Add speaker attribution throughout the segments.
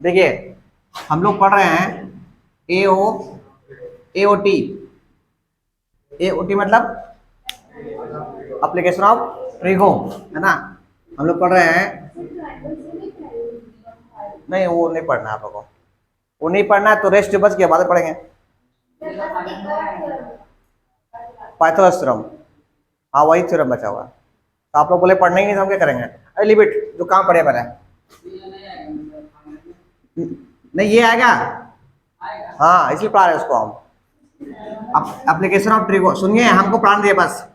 Speaker 1: देखिए हम लोग पढ़ रहे हैं एओटी। एओटी मतलब एप्लीकेशन ऑफ ट्रिगो, है ना। हम लोग पढ़ रहे हैं। नहीं, वो नहीं पढ़ना है आप लोगों को। वो नहीं पढ़ना है तो रेस्ट बच गया, बाद में पढ़ेंगे। पाइथागोरस थ्योरम, हाँ वही थ्योरम बचा हुआ है। तो आप लोग बोले पढ़ना ही नहीं तो हम क्या करेंगे। अरे लिमिट जो काम पढ़े पहले। नहीं ये आएगा, हाँ इसलिए पढ़ा रहे हैं उसको हम। एप्लीकेशन ऑफ ट्रिगो, सुनिए हमको पढ़ान दिए, बस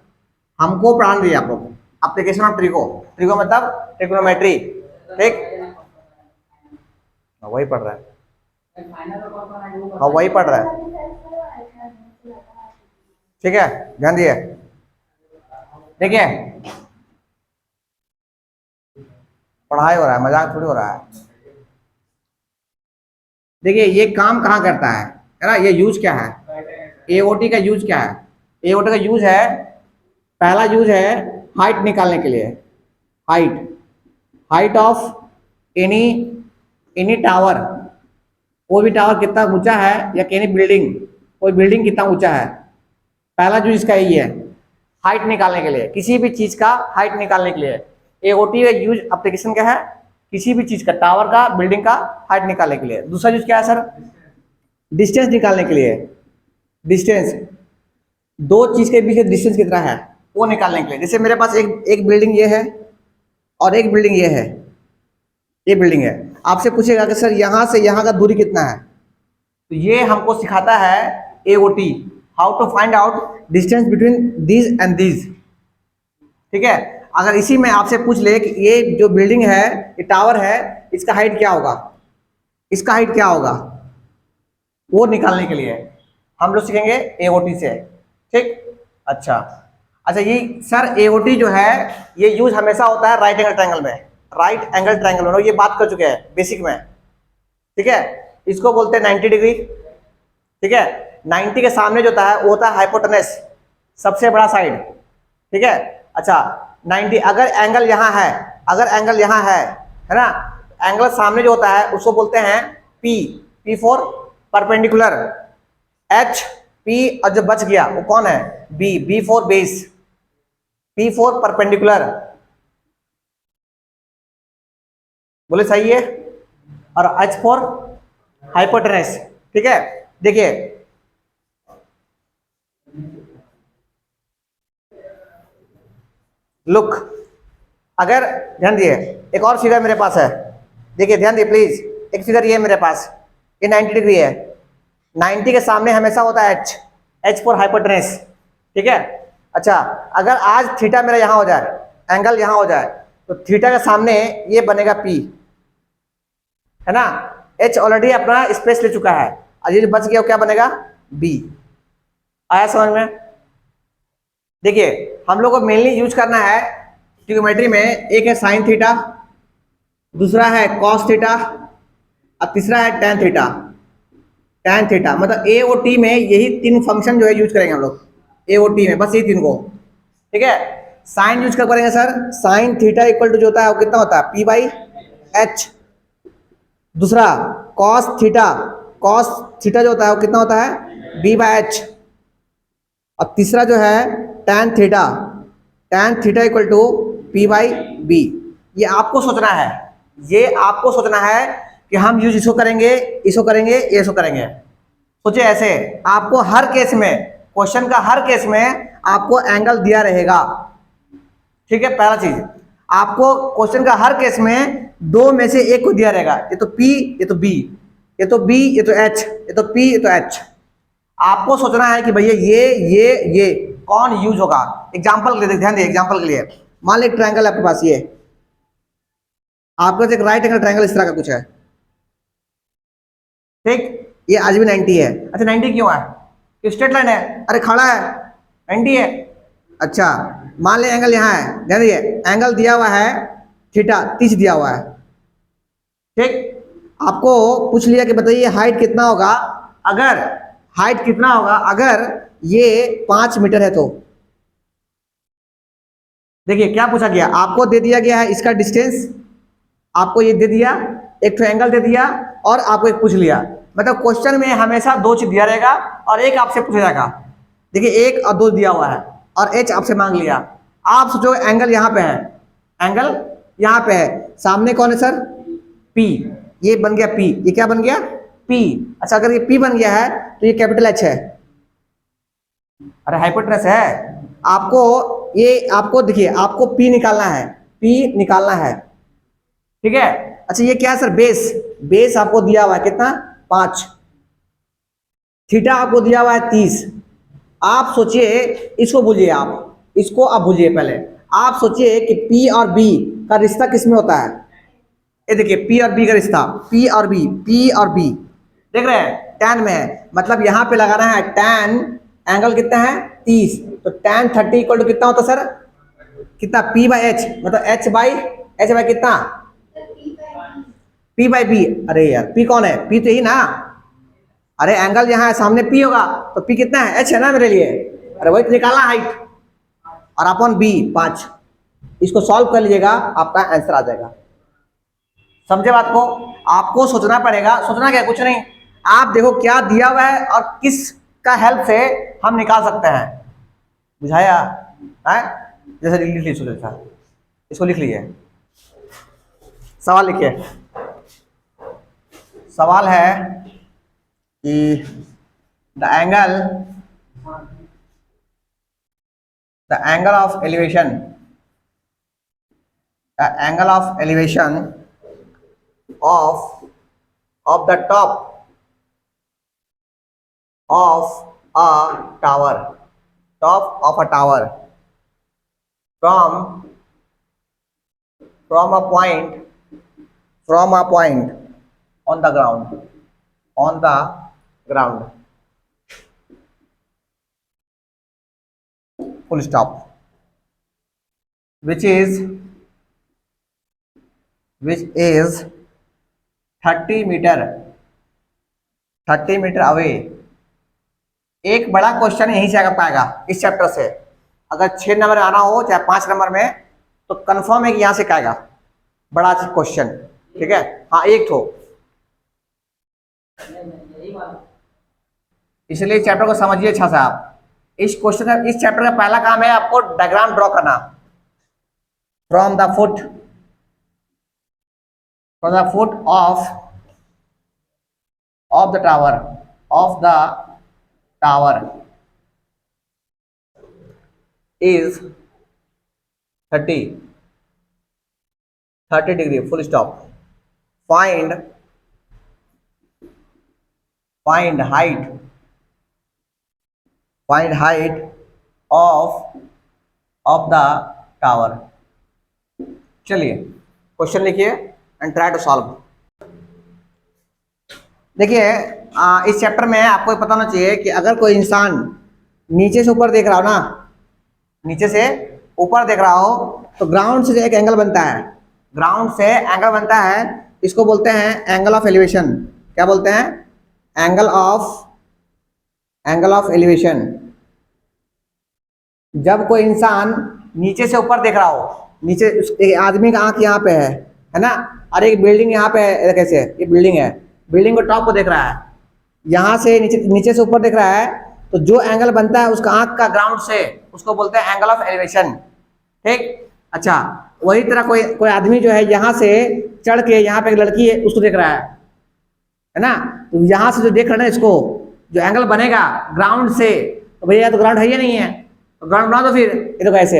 Speaker 1: हमको पढ़ान दिए आप लोग। एप्लीकेशन ऑफ ट्रिगो, ट्रिगो मतलब ट्रिग्नोमेट्री, ठीक। वही पढ़ रहा है, हाँ वही पढ़ रहा है, ठीक है। ध्यान दिए, देखिए पढ़ाई हो रहा है, मजाक थोड़ी हो रहा है। देखिए ये काम कहाँ करता है ना, ये यूज क्या है, एओटी का यूज क्या है। एओटी का यूज है, पहला यूज है हाइट निकालने के लिए। Height, height of any any tower, कोई भी टावर कितना ऊंचा है, या एनी बिल्डिंग, कोई बिल्डिंग कितना ऊंचा है। पहला यूज इसका यही है, हाइट निकालने के लिए, किसी भी चीज का हाइट निकालने के लिए। एओटी का यूज एप्लीकेशन क्या है, किसी भी चीज का, टावर का, बिल्डिंग का हाइट निकालने के लिए। दूसरा यूज क्या है सर, डिस्टेंस निकालने के लिए। डिस्टेंस, दो चीज के बीच डिस्टेंस कितना है वो निकालने के लिए। जैसे मेरे पास एक एक बिल्डिंग ये है और एक बिल्डिंग ये है, ये बिल्डिंग है। आपसे पूछेगा कि सर यहाँ से यहाँ का दूरी कितना है, तो ये हमको सिखाता है AOT, how to find out distance between these and these, ठीक है। अगर इसी में आपसे पूछ ले कि ये जो बिल्डिंग है, ये टावर है, इसका हाइट क्या होगा, इसका हाइट क्या होगा, वो निकालने के लिए हम लोग सीखेंगे एओटी से, ठीक। अच्छा अच्छा, ये सर एओटी जो है ये यूज हमेशा होता है राइट एंगल ट्रायंगल में। राइट एंगल ट्रायंगल में ये बात कर चुके हैं बेसिक में, ठीक है। इसको बोलते हैं 90 डिग्री, ठीक है। 90 के सामने जो होता है वो होता है हाइपोटेनस, सबसे बड़ा साइड, ठीक है। अच्छा 90, अगर एंगल यहाँ है, अगर एंगल यहाँ है ना, एंगल सामने जो होता है उसको बोलते हैं P, P for perpendicular. H, P और जो बच गया वो कौन है, B, B for base, P for perpendicular, बोले सही है। और एच फॉर हाइपोटेनस, ठीक है। देखिए लुक, अगर ध्यान दिए, एक और फिगर मेरे पास है, देखिए ध्यान दिए प्लीज। एक फिगर ये है मेरे पास, ये 90 डिग्री है। 90 के सामने हमेशा होता है एच, एच फॉर हाइपोटेनस, ठीक है। अच्छा अगर आज थीटा मेरा यहाँ हो जाए, एंगल यहाँ हो जाए, तो थीटा के सामने ये बनेगा पी, है ना। एच ऑलरेडी अपना स्पेस ले चुका है, और ये बच गया क्या बनेगा, बी। आया समझ में। देखिए हम लोग को मेनली यूज करना है ट्रिग्नोमेट्री में, एक है साइन थीटा, दूसरा है कॉस थीटा, और तीसरा है टेन थीटा। टेन थीटा मतलब ए और टी में यही तीन फंक्शन जो है यूज करेंगे हम लोग, ए और टी में बस ये तीन को, ठीक है। साइन यूज कर करेंगे sir, sine theta equal to जो होता है वो कितना होता है, पी बाई एच। दूसरा कॉस थीटा, कॉस थीटा जो होता है वो कितना होता है, बी बाई एच। और तीसरा जो है tan theta, tan theta equal to P by B. ये आपको सोचना है, ये आपको सोचना है कि हम यूज इसको करेंगे, इसको करेंगे, इसको करेंगे। सोचिए ऐसे, आपको हर केस में, क्वेश्चन का हर केस में आपको एंगल दिया रहेगा, ठीक है। पहला चीज, आपको क्वेश्चन का हर केस में दो में से एक को दिया रहेगा, ये तो P, ये तो B, ये तो B, ये तो H, ये तो P, ये तो H। आपको सोचना है कि भैया ये कौन यूज होगा। एग्जांपल के लिए ध्यान दिए, एग्जांपल के लिए मान लो एक ट्रायंगल आपके पास, ये आपके पास एक राइट एंगल ट्रायंगल इस तरह का कुछ है, ठीक। ये आज भी 90 है। अच्छा 90 क्यों है, स्ट्रेट लाइन है, अरे खड़ा है 90 है। अच्छा मान ले एंगल यहाँ है, ध्यान दिए, एंगल दिया हुआ है थीटा, 30 दिया हुआ है, ठीक। आपको पूछ लिया कि बताइए हाइट कितना होगा, अगर हाइट कितना होगा अगर ये 5 मीटर है तो। देखिए क्या पूछा गया, आपको दे दिया गया है इसका डिस्टेंस, आपको ये दे दिया एक तो एंगल दे दिया और आपको एक पूछ लिया। मतलब क्वेश्चन में हमेशा दो चीज दिया रहेगा और एक आपसे पूछा जाएगा। देखिए 1 और 2 दिया हुआ है और एच आपसे मांग लिया। आप सोचो एंगल यहाँ पे है, एंगल यहाँ पे है, सामने कौन है सर? पी। ये बन गया पी, ये क्या बन गया? पी। अच्छा अगर ये पी बन गया है तो ये कैपिटल एच है, अरे हाइपोटेनस है। आपको ये आपको देखिए आपको पी निकालना है, पी निकालना है, ठीक है। अच्छा ये क्या है सर? बेस। बेस आपको दिया हुआ है कितना? 5। थीटा आपको दिया हुआ है 30। आप सोचिए, इसको भूलिए, आप इसको आप भूलिए, पहले आप सोचिए कि पी और बी का रिश्ता किसमें होता है। ये देखिए पी और बी का रिश्ता, पी और बी, पी और बी देख रहे हैं, tan में है। मतलब यहाँ पे लगाना है tan एंगल कितना है? 30। तो tan 30 इक्वल टू कितना होता सर? कितना? P बाई एच, मतलब एच बाई कितना? P by B. अरे यार P कौन है? P तो ही ना। अरे एंगल यहाँ है, सामने P होगा तो P कितना है? H है ना मेरे लिए। अरे वही तो निकालना हाइट, और अपॉन बी 5। इसको सॉल्व कर लीजिएगा, आपका आंसर आ जाएगा। समझे बात को? आपको सोचना पड़ेगा। सोचना क्या, कुछ नहीं, आप देखो क्या दिया हुआ है और किस का हेल्प से हम निकाल सकते हैं। बुझाया है? जैसे लिख लीजिए, जैसा इसको लिख लीजिए, सवाल लिखिए। सवाल है कि the angle of elevation, the angle of elevation of the top of a tower, top of a tower from a point on the ground, full stop, which is 30 metre away. एक बड़ा क्वेश्चन यहीं से आ पाएगा इस chapter से। अगर 6 number आना हो चाहे 5 नंबर में, तो कंफर्म है कि यहां से आएगा बड़ा क्वेश्चन, ठीक है। हाँ एक तो इसलिए इस चैप्टर को समझिए अच्छा से आप। इस चैप्टर का पहला काम है आपको डायग्राम ड्रॉ करना। From the foot of the tower is 30 degree, full stop. Find height of the tower। चलिए क्वेश्चन लिखिए एंड ट्राई टू सॉल्व। देखिए इस चैप्टर में आपको पता होना चाहिए कि अगर कोई इंसान नीचे से ऊपर देख रहा हो ना, नीचे से ऊपर देख रहा हो, तो ग्राउंड से एक एंगल बनता है, ग्राउंड से एंगल बनता है, इसको बोलते हैं एंगल ऑफ एलिवेशन। क्या बोलते हैं? Angle of elevation. जब कोई इंसान नीचे से ऊपर देख रहा हो, नीचे एक आदमी का आंख यहाँ पे है ना, और एक बिल्डिंग यहाँ पे है, कैसे ये बिल्डिंग है, बिल्डिंग को टॉप को देख रहा है, यहाँ से नीचे से ऊपर देख रहा है, तो जो एंगल बनता है उसका आंख का ग्राउंड से, उसको बोलते हैं एंगल ऑफ एलिवेशन, ठीक। अच्छा वही तरह कोई आदमी जो है यहाँ से चढ़ के, यहाँ पे एक लड़की है उसको देख रहा है ना, तो यहाँ से जो देख रहा है ना, इसको जो एंगल बनेगा ग्राउंड से, तो भैया तो ग्राउंड है ही नहीं है, तो ग्राउंड बना दो फिर। ये तो कैसे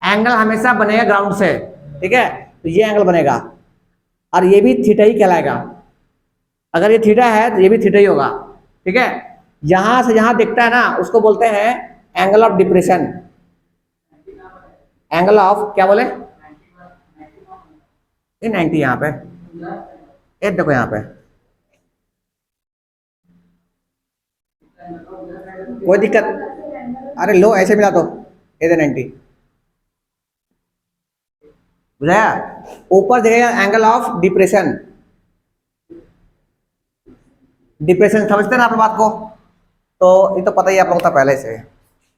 Speaker 1: एंगल हमेशा बनेगा ग्राउंड से, ठीक है, तो ये एंगल बनेगा और ये भी थीटा ही कहलाएगा। अगर ये थीटा है तो ये भी थीटा ही होगा, ठीक है। यहां से जहां दिखता है ना उसको बोलते हैं angle of depression. Angle of क्या बोले? ये 90 यहाँ पे, ये देखो यहाँ पे, कोई दिक्कत? अरे लो ऐसे मिला तो ये 90 बुझाया। ऊपर देखेगा एंगल ऑफ डिप्रेशन, समझते हैं ना आप बात को? तो ये तो पता ही आप लोगों को पहले से।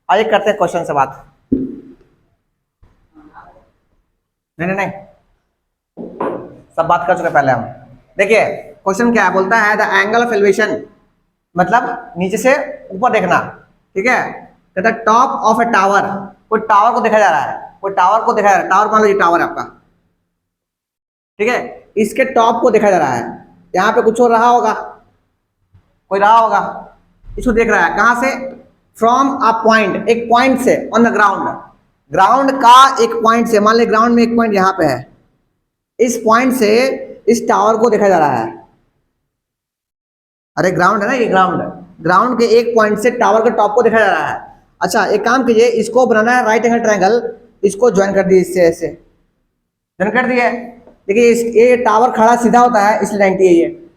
Speaker 1: आइए करते हैं क्वेश्चन से बात। नहीं सब बात कर चुके पहले हम। देखिए क्वेश्चन क्या है, बोलता है द एंगल ऑफ एलिवेशन, मतलब नीचे से ऊपर देखना, ठीक है। कहता है टॉप ऑफ ए टावर, कोई टावर को देखा जा रहा है, कोई टावर को देखा जा रहा है, टावर मान लो ये टावर है आपका, ठीक है। इसके टॉप को देखा जा रहा है, यहाँ पे कुछ हो रहा होगा, कोई रहा होगा, इसको देख रहा है कहां से, फ्रॉम अ पॉइंट, एक पॉइंट से, ऑन द ग्राउंड, ग्राउंड का एक पॉइंट से, मान ली ग्राउंड में एक पॉइंट यहाँ पे है, इस पॉइंट से इस टावर को देखा जा रहा है। अरे ग्राउंड है ना ये, ग्राउंड, ग्राउंड के एक पॉइंट से टावर के टॉप को देखा जा रहा है। अच्छा एक काम कीजिए, इसको बनाना है राइट एंगल ट्रायंगल, इसको ज्वाइन कर दिए इससे, ऐसे ज्वाइन कर दिए। देखिए ये टावर खड़ा सीधा होता है इसलिए 90 है ये,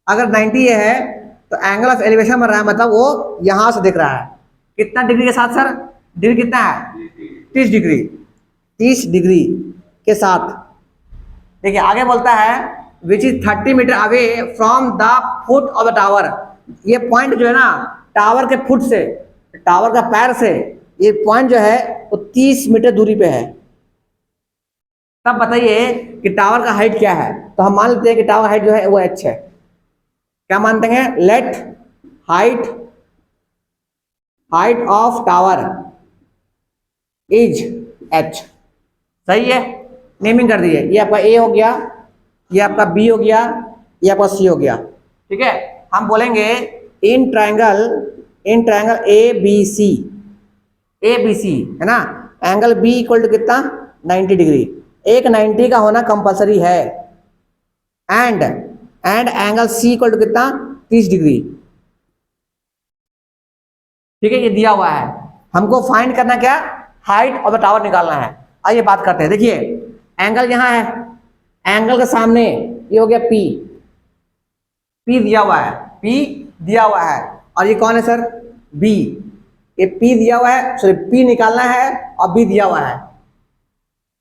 Speaker 1: अगर 90 ये है तो एंगल ऑफ एलिवेशन बन रहा है, मतलब वो यहां से दिख रहा है कितना डिग्री के साथ सर, डिग्री कितना है 30 डिग्री, 30 डिग्री के साथ। देखिए आगे बोलता है which is 30 metre away from the foot of the tower, ये पॉइंट जो है ना टावर के फुट से, टावर का पैर से, ये पॉइंट जो है वो 30 मीटर दूरी पे है। तब बताइए कि टावर का हाइट क्या है, तो हम मान लेते हैं कि टावर हाइट जो है वो h है। क्या मानते हैं, let height, height of tower is h, सही है। नेमिंग कर दीजिए, ये आपका a हो गया, ये आपका b हो गया, ये आपका c हो गया, ठीक है। हम बोलेंगे in triangle, in triangle A B C, A B C है ना, एंगल b इक्वल टू कितना 90 डिग्री, एक 90 का होना कंपलसरी है, and angle c equal to कितना 30 डिग्री, ठीक है। ये दिया हुआ है, हमको फाइंड करना क्या, हाइट ऑफ द टावर निकालना है। आइए बात करते हैं। देखिए एंगल यहाँ है, एंगल के सामने ये हो गया P, P दिया हुआ है, P दिया हुआ है, और ये कौन है सर B, ये P दिया हुआ है, सॉरी P निकालना है और B दिया हुआ है,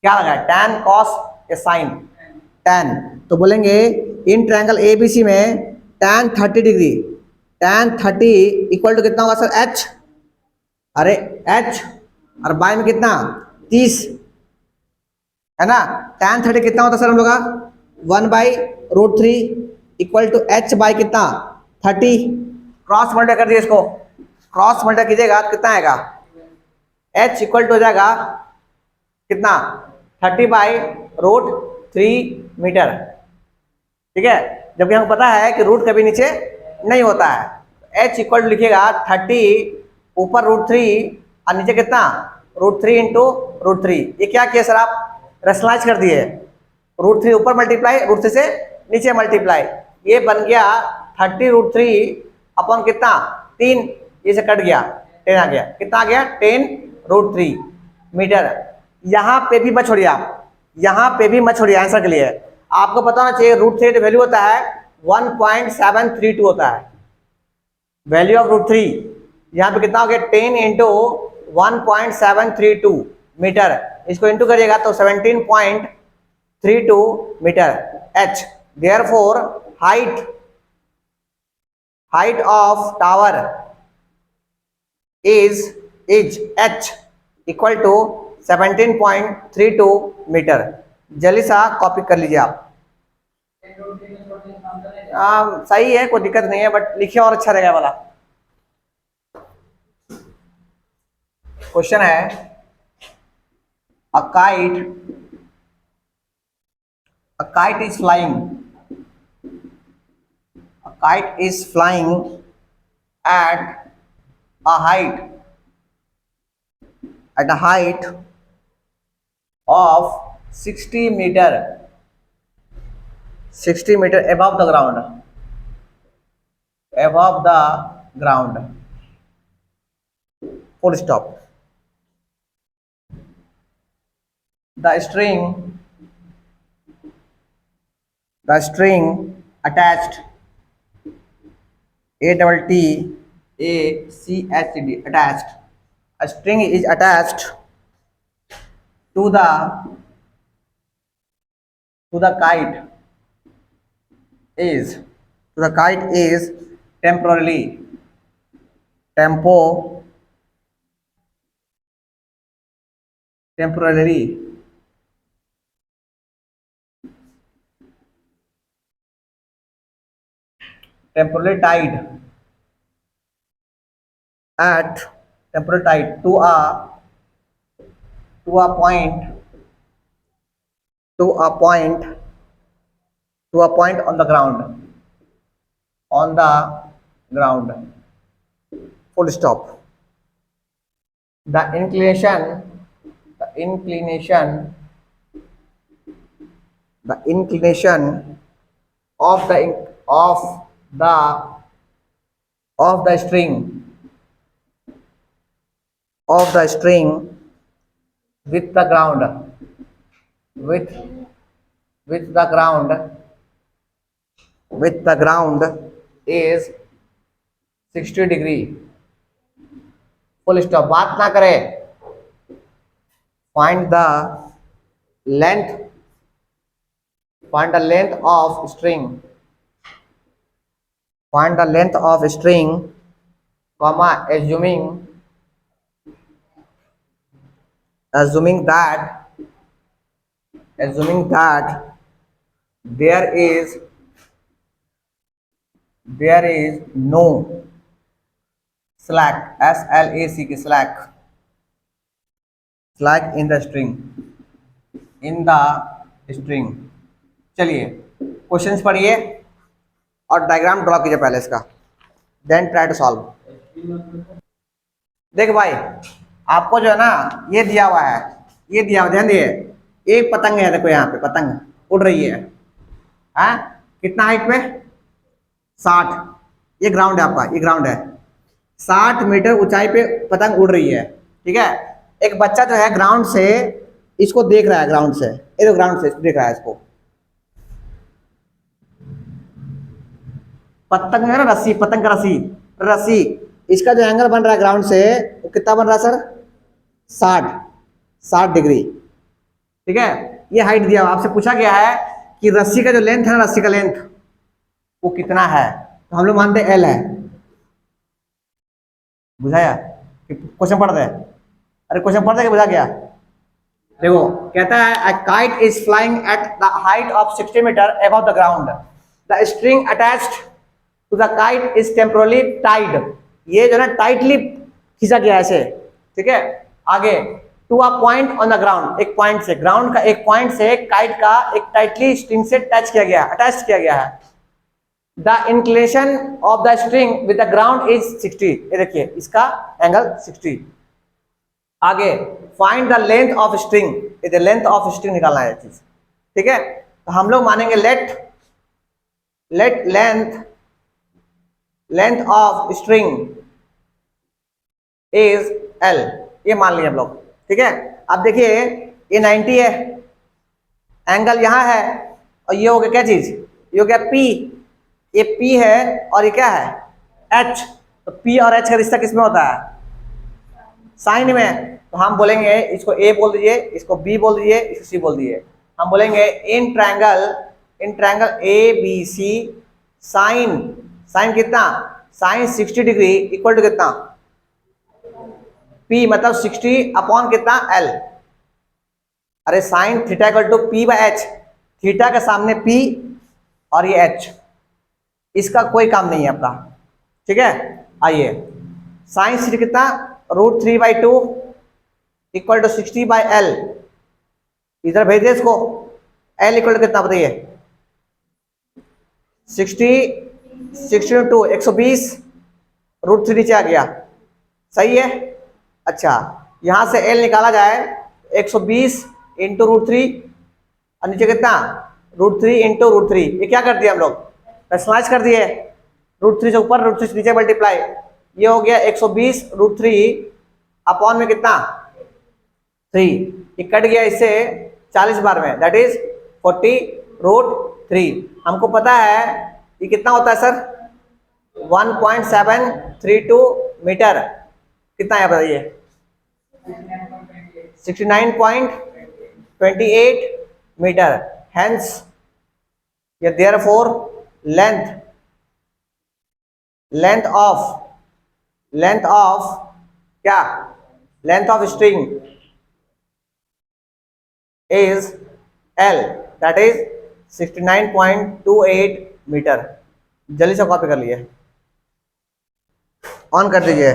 Speaker 1: क्या लगा है tan cos या sin, tan, तो बोलेंगे इन ट्रायंगल ABC में tan 30 degree, tan 30 equal to कितना होगा सर h, अरे h और बाय में कितना 30 है ना, tan 30 कितना होता है सर हम लोग का 1/√3 इक्वल टू h बाई कितना 30, क्रॉस मल्टीप्लाई कर दिए, इसको क्रॉस मल्टीप्लाई कीजिएगा कितना आएगा, h इक्वल टू हो जाएगा कितना 30/√3 मीटर, ठीक है। जबकि हमको पता है कि रूट कभी नीचे नहीं होता है, h इक्वल टू लिखिएगा 30 ऊपर √3 और नीचे कितना √3 इंटू √3, ये क्या किया सर आप रेशनलाइज कर दिए, √3 ऊपर मल्टीप्लाई, √3 से नीचे मल्टीप्लाई, ये बन गया 30√3 अपन कितना 3, ये से कट गया 10 आ गया, कितना आ गया 10√3 मीटर। यहाँ पे भी मत छोड़िए आप, यहाँ पे भी मत छोड़िए, आंसर के लिए आपको पता होना चाहिए √3 का वैल्यू होता है 1.732 होता है, वैल्यू ऑफ √3 यहाँ पे कितना हो गया 10 इंटू 1.732 मीटर, इसको इंटू करिएगा तो 17.32 metre h, therefore height of tower is h equal to 17.32 metre. जल्दी सा कॉपी कर लीजिए आप, सही है कोई दिक्कत नहीं है, बट लिखिए और अच्छा रहेगा वाला। क्वेश्चन है a kite is flying, a kite is flying at a height of 60 meter above the ground, full stop. The string attached ATTACHD attached, a string is attached to the kite is temporarily temporarily tied at temporarily tied to a point to a point to a point on the ground, full stop. The inclination the inclination of the the string with the ground with with the ground with the ground is 60 degree, full stop, बात ना करे. Find the length of string, find the length of string, comma, assuming that there is no slack, slack in the string. चलिए questions पढ़िए और diagram draw कीजिए पहले इसका, then try to solve. देख भाई, आपको जो है ना ये दिया हुआ है, ध्यान दिए, एक पतंग है, देखो यहाँ पे पतंग उड़ रही है, हाँ कितना हाइट पे, 60. ये ग्राउंड है आपका, ये ग्राउंड है, 60 मीटर ऊंचाई पे पतंग उड़ रही है, ठीक है. एक बच्चा जो है ग्राउंड से इसको देख रहा है, ग्राउंड से देख रहा है इसको. पतंग है ना, रस्सी, पतंग का रस्सी, इसका जो एंगल बन रहा है ग्राउंड से वो कितना बन रहा है सर, 60 डिग्री, ठीक है. ये हाइट दिया हुआ, आपसे पूछा गया है कि रस्सी का जो लेंथ है ना, रस्सी का लेंथ वो कितना है, तो हम लोग मानते हैं एल है. बुझाया कि क्वेश्चन पढ़ रहे, अरे क्वेश्चन पढ़ रहे कि बुझा गया. देखो कहता है a kite is flying at the height of 60 meter above the ground. The string attached to the kite is temporarily tied. ये जो है ना टाइटली खींचा गया ऐसे, ठीक है. आगे to a point on the ground, एक पॉइंट से, ग्राउंड का एक पॉइंट से काइट का एक टाइटली स्ट्रिंग से अटैच किया गया है. The inclination of the string with the ground is 60. ये देखिए इसका एंगल 60. आगे find the length of string, इधर लेंथ ऑफ स्ट्रिंग निकालना है चीज, ठीक है. तो हम लोग मानेंगे late length of string is L, ये मान लिया हम लोग, ठीक है. अब देखिए ये 90 है, एंगल यहां है, और ये हो गया क्या चीज, ये हो गया P. ये P है और ये क्या है H. तो P और H का रिश्ता किसमें होता है, साइन में. तो हम बोलेंगे इसको A बोल दीजिए, इसको B बोल दीजिए, इसको C बोल दीजिए. हम बोलेंगे इन ट्रायंगल ABC साइन कितना, साइन 60 डिग्री इक्वल टू कितना, P, मतलब 60 अपॉन कितना L. अरे sine theta equal to P by H, theta के सामने P और ये H, इसका कोई काम नहीं है आपका, ठीक है. आइए साइन 60 कितना, √3/2 इक्वल टू 60 बाय L. इधर भेज दे इसको, L इक्वल टू कितना बताइए, 60 × 120, √3 नीचे आ गया, सही है. अच्छा यहां से L निकाला जाए, 120 × √3 और नीचे कितना, √3 × √3. ये क्या कर दिया हम लोग, रैशनलाइज कर दिए, √3 से ऊपर √3 से नीचे मल्टीप्लाई. ये हो गया 120 √3 अपॉन में कितना 3. ये कट गया इससे 40 बार में, दैट इज 40√3. हमको पता है ये कितना होता है सर, 1.732 मीटर. कितना है बताइए, 69.28 मीटर. हेंस ये देयरफॉर लेंथ ऑफ क्या, length of string is L, that is 69.28 metre. जल्दी से कॉपी कर लिए, ऑन कर दीजिए।